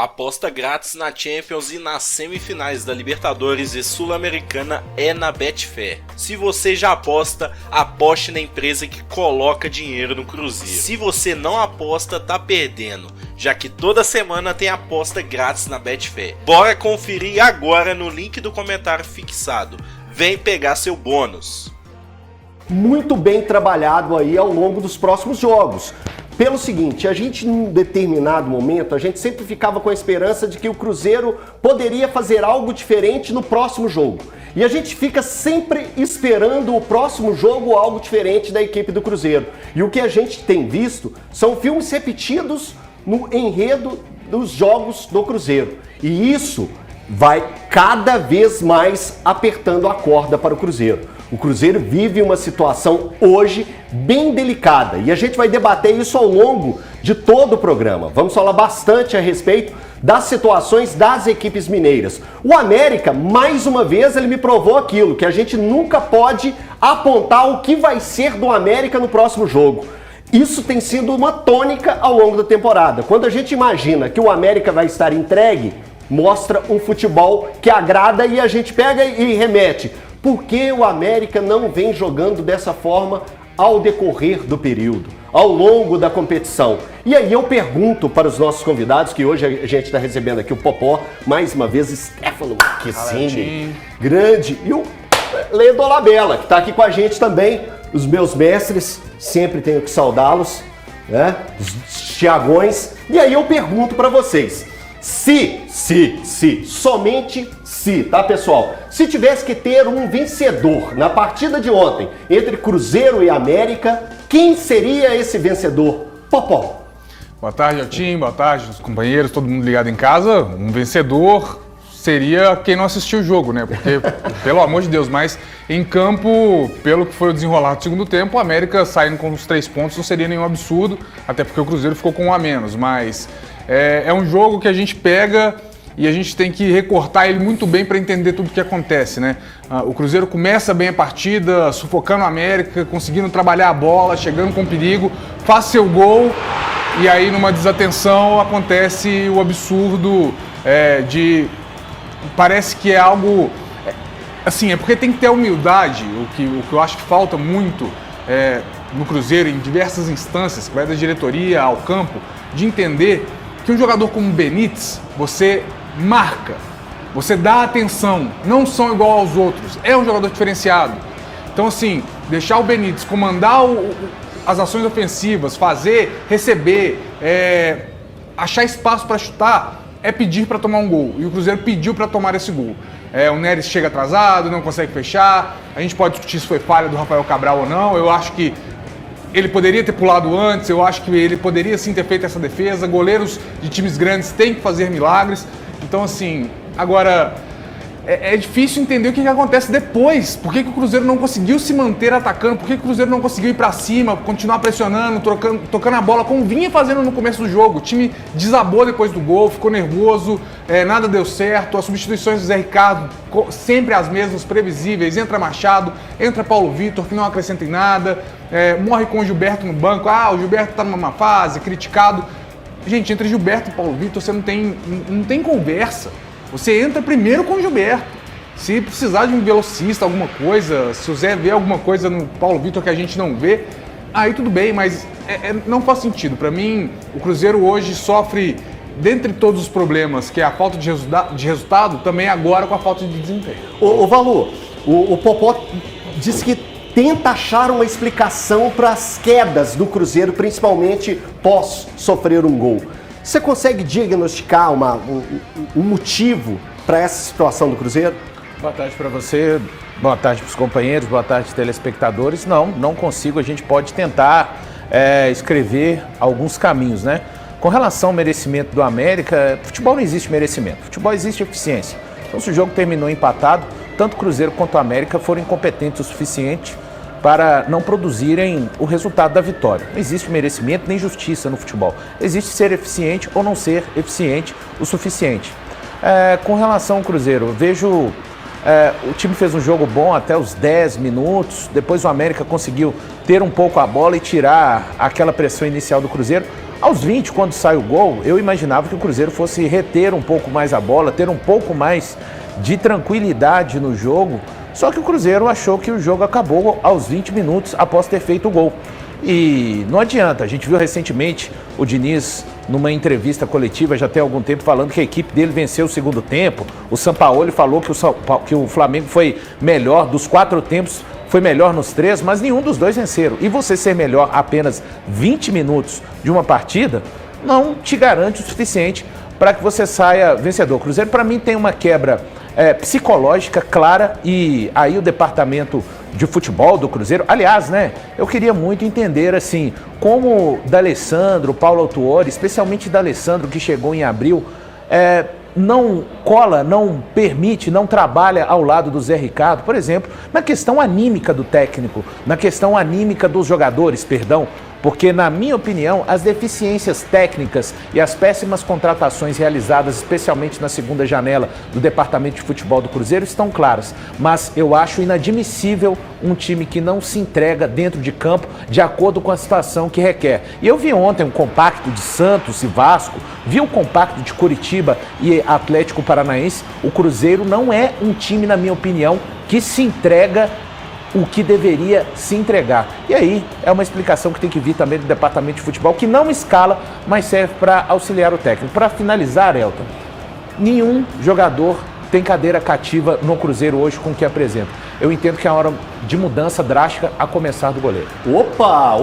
Aposta grátis na Champions e nas semifinais da Libertadores e Sul-Americana é na Betfair. Se você já aposta, aposte na empresa que coloca dinheiro no Cruzeiro. Se você não aposta, tá perdendo, já que toda semana tem aposta grátis na Betfair. Bora conferir agora no link do comentário fixado. Vem pegar seu bônus. Muito bem trabalhado aí ao longo dos próximos jogos. Pelo seguinte, a gente em um determinado momento, a gente sempre ficava com a esperança de que o Cruzeiro poderia fazer algo diferente no próximo jogo. E a gente fica sempre esperando o próximo jogo algo diferente da equipe do Cruzeiro. E o que a gente tem visto são filmes repetidos no enredo dos jogos do Cruzeiro. E isso vai cada vez mais apertando a corda para o Cruzeiro. O Cruzeiro vive uma situação hoje bem delicada e a gente vai debater isso ao longo de todo o programa. Vamos falar bastante a respeito das situações das equipes mineiras. O América, mais uma vez, ele me provou aquilo, que a gente nunca pode apontar o que vai ser do América no próximo jogo. Isso tem sido uma tônica ao longo da temporada. Quando a gente imagina que o América vai estar entregue, mostra um futebol que agrada e a gente pega e remete. Por que o América não vem jogando dessa forma ao decorrer do período, ao longo da competição? E aí eu pergunto para os nossos convidados, que hoje a gente está recebendo aqui o Popó, mais uma vez, Stefano Marquezine, grande, e o Lê Dolabella, que está aqui com a gente também, os meus mestres, sempre tenho que saudá-los, né? Os Thiagões. E aí eu pergunto para vocês, somente se, tá pessoal? Se tivesse que ter um vencedor na partida de ontem entre Cruzeiro e América, quem seria esse vencedor? Popó. Boa tarde, Altim, boa tarde, os companheiros, todo mundo ligado em casa. Um vencedor seria quem não assistiu o jogo, né? Porque, pelo amor de Deus, mas em campo, pelo que foi o desenrolar do segundo tempo, o América saindo com os 3 pontos não seria nenhum absurdo, até porque o Cruzeiro ficou com 1 a menos, mas é um jogo que a gente pega e a gente tem que recortar ele muito bem para entender tudo o que acontece, né? O Cruzeiro começa bem a partida, sufocando o América, conseguindo trabalhar a bola, chegando com perigo, faz seu gol e aí numa desatenção acontece o absurdo parece que é algo... Assim, é porque tem que ter humildade, o que eu acho que falta muito no Cruzeiro, em diversas instâncias, que vai da diretoria ao campo, de entender que um jogador como o Benítez, você marca, você dá atenção, não são igual aos outros, é um jogador diferenciado. Então, assim, deixar o Benítez comandar as ações ofensivas, fazer, receber, achar espaço para chutar, é pedir para tomar um gol. E o Cruzeiro pediu para tomar esse gol. O Neres chega atrasado, não consegue fechar, a gente pode discutir se foi falha do Rafael Cabral ou não, eu acho que ele poderia ter pulado antes, eu acho que ele poderia sim ter feito essa defesa. Goleiros de times grandes têm que fazer milagres. Então, assim, agora é difícil entender o que acontece depois. Por que o Cruzeiro não conseguiu se manter atacando? Por que o Cruzeiro não conseguiu ir pra cima, continuar pressionando, tocando a bola, como vinha fazendo no começo do jogo? O time desabou depois do gol, ficou nervoso, nada deu certo. As substituições do Zé Ricardo, sempre as mesmas, previsíveis. Entra Machado, entra Paulo Vitor, que não acrescenta em nada. Morre com o Gilberto no banco. O Gilberto tá numa má fase, criticado. Gente, entre Gilberto e Paulo Vitor, você não tem conversa. Você entra primeiro com o Gilberto. Se precisar de um velocista, alguma coisa, se o Zé vê alguma coisa no Paulo Vitor que a gente não vê, aí tudo bem, mas não faz sentido. Para mim, o Cruzeiro hoje sofre, dentre todos os problemas, que é a falta de resultado, também agora com a falta de desempenho. Ô Valu, o Popó disse que tenta achar uma explicação para as quedas do Cruzeiro, principalmente pós sofrer um gol. Você consegue diagnosticar um motivo para essa situação do Cruzeiro? Boa tarde para você, boa tarde para os companheiros, boa tarde telespectadores. Não consigo, a gente pode tentar escrever alguns caminhos, né? Com relação ao merecimento do América, futebol não existe merecimento, futebol existe eficiência. Então, se o jogo terminou empatado, tanto o Cruzeiro quanto o América foram incompetentes o suficiente para não produzirem o resultado da vitória. Não existe merecimento nem justiça no futebol. Existe ser eficiente ou não ser eficiente o suficiente. Com relação ao Cruzeiro, eu vejo o time fez um jogo bom até os 10 minutos, depois o América conseguiu ter um pouco a bola e tirar aquela pressão inicial do Cruzeiro. Aos 20, quando sai o gol, eu imaginava que o Cruzeiro fosse reter um pouco mais a bola, ter um pouco mais de tranquilidade no jogo. Só que o Cruzeiro achou que o jogo acabou aos 20 minutos após ter feito o gol. E não adianta, a gente viu recentemente o Diniz numa entrevista coletiva já tem algum tempo falando que a equipe dele venceu o segundo tempo. O Sampaoli falou que o Flamengo foi melhor dos 4 tempos, foi melhor nos 3, mas nenhum dos dois venceram. E você ser melhor apenas 20 minutos de uma partida não te garante o suficiente para que você saia vencedor. O Cruzeiro, para mim, tem uma quebra psicológica clara, e aí o departamento de futebol do Cruzeiro, aliás, né, eu queria muito entender, assim, como D'Alessandro, Paulo Autuori, especialmente D'Alessandro, que chegou em abril, não cola, não permite, não trabalha ao lado do Zé Ricardo, por exemplo, na questão anímica do técnico, na questão anímica dos jogadores, perdão, porque, na minha opinião, as deficiências técnicas e as péssimas contratações realizadas, especialmente na segunda janela do Departamento de Futebol do Cruzeiro, estão claras. Mas eu acho inadmissível um time que não se entrega dentro de campo de acordo com a situação que requer. E eu vi ontem um compacto de Santos e Vasco, vi um compacto de Curitiba e Atlético Paranaense. O Cruzeiro não é um time, na minha opinião, que se entrega o que deveria se entregar. E aí é uma explicação que tem que vir também do departamento de futebol, que não escala, mas serve para auxiliar o técnico. Para finalizar, Elton, nenhum jogador tem cadeira cativa no Cruzeiro hoje com o que apresenta. Eu entendo que é a hora de mudança drástica, a começar do goleiro. Opa,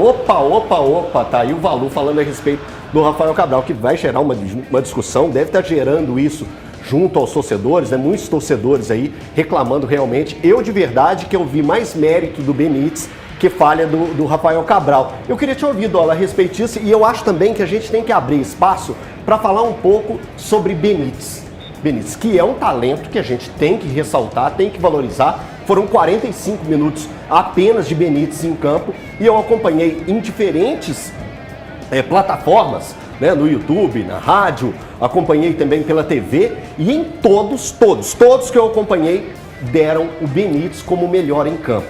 tá aí o Valu falando a respeito do Rafael Cabral, que vai gerar uma discussão, deve estar gerando isso junto aos torcedores, né? Muitos torcedores aí reclamando realmente. Eu, de verdade, que eu vi mais mérito do Benítez que falha do Rafael Cabral. Eu queria te ouvir, Dola, a respeito disso, e eu acho também que a gente tem que abrir espaço para falar um pouco sobre Benítez. Benítez, que é um talento que a gente tem que ressaltar, tem que valorizar. Foram 45 minutos apenas de Benítez em campo, e eu acompanhei em diferentes plataformas, né, no YouTube, na rádio, acompanhei também pela TV, e em todos que eu acompanhei deram o Benítez como melhor em campo.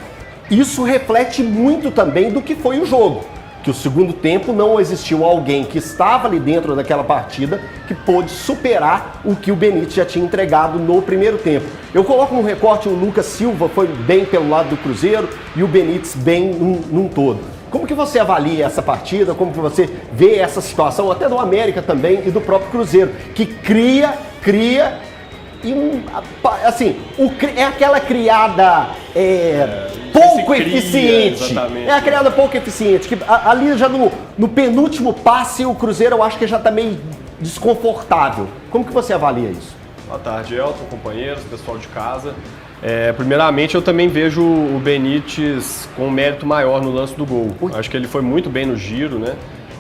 Isso reflete muito também do que foi o jogo, que o segundo tempo não existiu alguém que estava ali dentro daquela partida que pôde superar o que o Benítez já tinha entregado no primeiro tempo. Eu coloco no recorte o Lucas Silva foi bem pelo lado do Cruzeiro e o Benítez bem num todo. Como que você avalia essa partida? Como que você vê essa situação, até do América também e do próprio Cruzeiro, que cria e, assim, é aquela criada pouco eficiente. É a criada pouco eficiente, que ali já no penúltimo passe o Cruzeiro eu acho que já está meio desconfortável. Como que você avalia isso? Boa tarde, Elton, companheiros, pessoal de casa. Primeiramente, eu também vejo o Benítez com um mérito maior no lance do gol. Acho que ele foi muito bem no giro, né?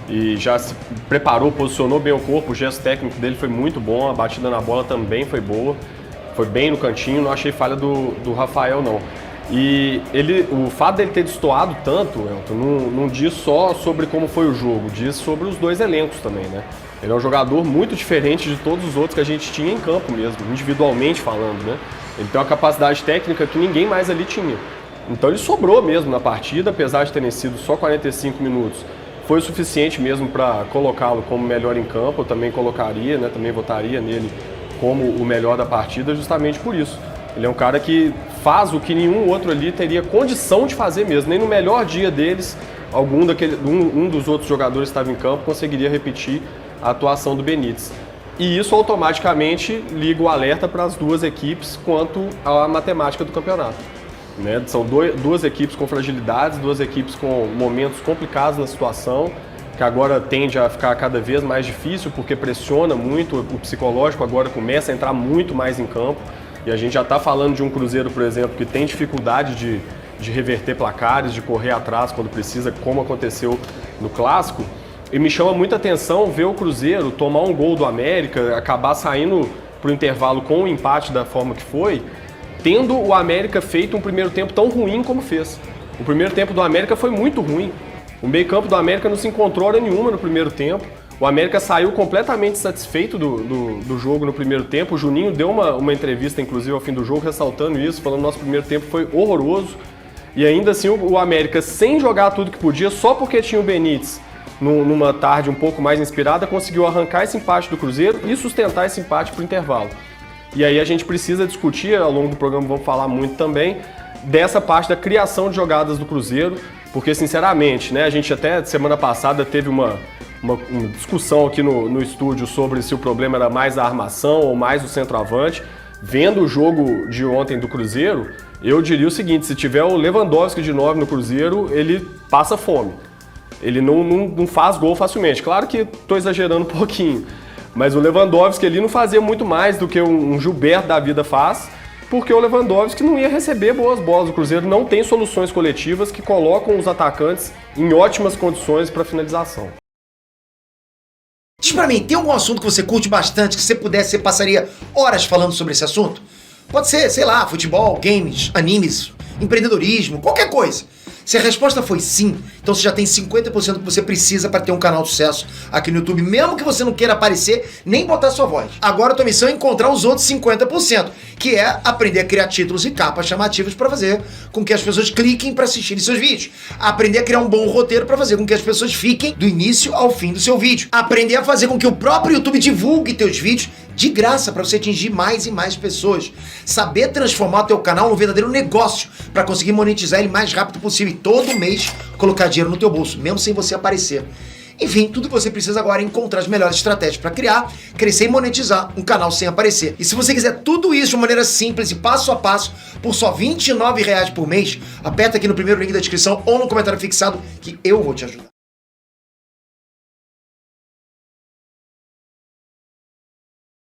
E já se preparou, posicionou bem o corpo, o gesto técnico dele foi muito bom, a batida na bola também foi boa, foi bem no cantinho, não achei falha do Rafael, não. E o fato dele ter destoado tanto, Elton, não diz só sobre como foi o jogo, diz sobre os dois elencos também, né? Ele é um jogador muito diferente de todos os outros que a gente tinha em campo mesmo, individualmente falando, né? Ele tem uma capacidade técnica que ninguém mais ali tinha. Então ele sobrou mesmo na partida, apesar de terem sido só 45 minutos. Foi o suficiente mesmo para colocá-lo como melhor em campo, eu também colocaria, né? Também votaria nele como o melhor da partida justamente por isso. Ele é um cara que faz o que nenhum outro ali teria condição de fazer mesmo. Nem no melhor dia deles, um dos outros jogadores que estava em campo conseguiria repetir a atuação do Benítez. E isso automaticamente liga o alerta para as duas equipes quanto à matemática do campeonato. Né? São duas equipes com fragilidades, duas equipes com momentos complicados na situação, que agora tende a ficar cada vez mais difícil porque pressiona muito o psicológico, agora começa a entrar muito mais em campo. E a gente já está falando de um Cruzeiro, por exemplo, que tem dificuldade de reverter placares, de correr atrás quando precisa, como aconteceu no Clássico. E me chama muita atenção ver o Cruzeiro tomar um gol do América, acabar saindo para o intervalo com o empate da forma que foi, tendo o América feito um primeiro tempo tão ruim como fez. O primeiro tempo do América foi muito ruim. O meio-campo do América não se encontrou hora nenhuma no primeiro tempo. O América saiu completamente satisfeito do jogo no primeiro tempo. O Juninho deu uma entrevista, inclusive, ao fim do jogo, ressaltando isso, falando que o nosso primeiro tempo foi horroroso. E ainda assim o América, sem jogar tudo que podia, só porque tinha o Benítez, numa tarde um pouco mais inspirada, conseguiu arrancar esse empate do Cruzeiro e sustentar esse empate para o intervalo. E aí a gente precisa discutir, ao longo do programa vamos falar muito também, dessa parte da criação de jogadas do Cruzeiro, porque sinceramente, né, a gente até semana passada teve uma discussão aqui no estúdio sobre se o problema era mais a armação ou mais o centroavante. Vendo o jogo de ontem do Cruzeiro, eu diria o seguinte, se tiver o Lewandowski de 9 no Cruzeiro, ele passa fome. Ele não faz gol facilmente. Claro que estou exagerando um pouquinho, mas o Lewandowski ali não fazia muito mais do que um Gilberto da vida faz, porque o Lewandowski não ia receber boas bolas. O Cruzeiro não tem soluções coletivas que colocam os atacantes em ótimas condições para finalização. Diz pra mim, tem algum assunto que você curte bastante, que se você pudesse, você passaria horas falando sobre esse assunto? Pode ser, sei lá, futebol, games, animes, empreendedorismo, qualquer coisa. Se a resposta foi sim, então você já tem 50% do que você precisa para ter um canal de sucesso aqui no YouTube, mesmo que você não queira aparecer nem botar sua voz. Agora a tua missão é encontrar os outros 50%, que é aprender a criar títulos e capas chamativas para fazer com que as pessoas cliquem para assistirem seus vídeos. Aprender a criar um bom roteiro para fazer com que as pessoas fiquem do início ao fim do seu vídeo. Aprender a fazer com que o próprio YouTube divulgue teus vídeos de graça para você atingir mais e mais pessoas. Saber transformar o teu canal num verdadeiro negócio para conseguir monetizar ele mais rápido possível e todo mês colocar dinheiro no teu bolso, mesmo sem você aparecer. Enfim, tudo que você precisa agora é encontrar as melhores estratégias para criar, crescer e monetizar um canal sem aparecer. E se você quiser tudo isso de maneira simples e passo a passo, por só R$29 por mês, aperta aqui no primeiro link da descrição ou no comentário fixado que eu vou te ajudar.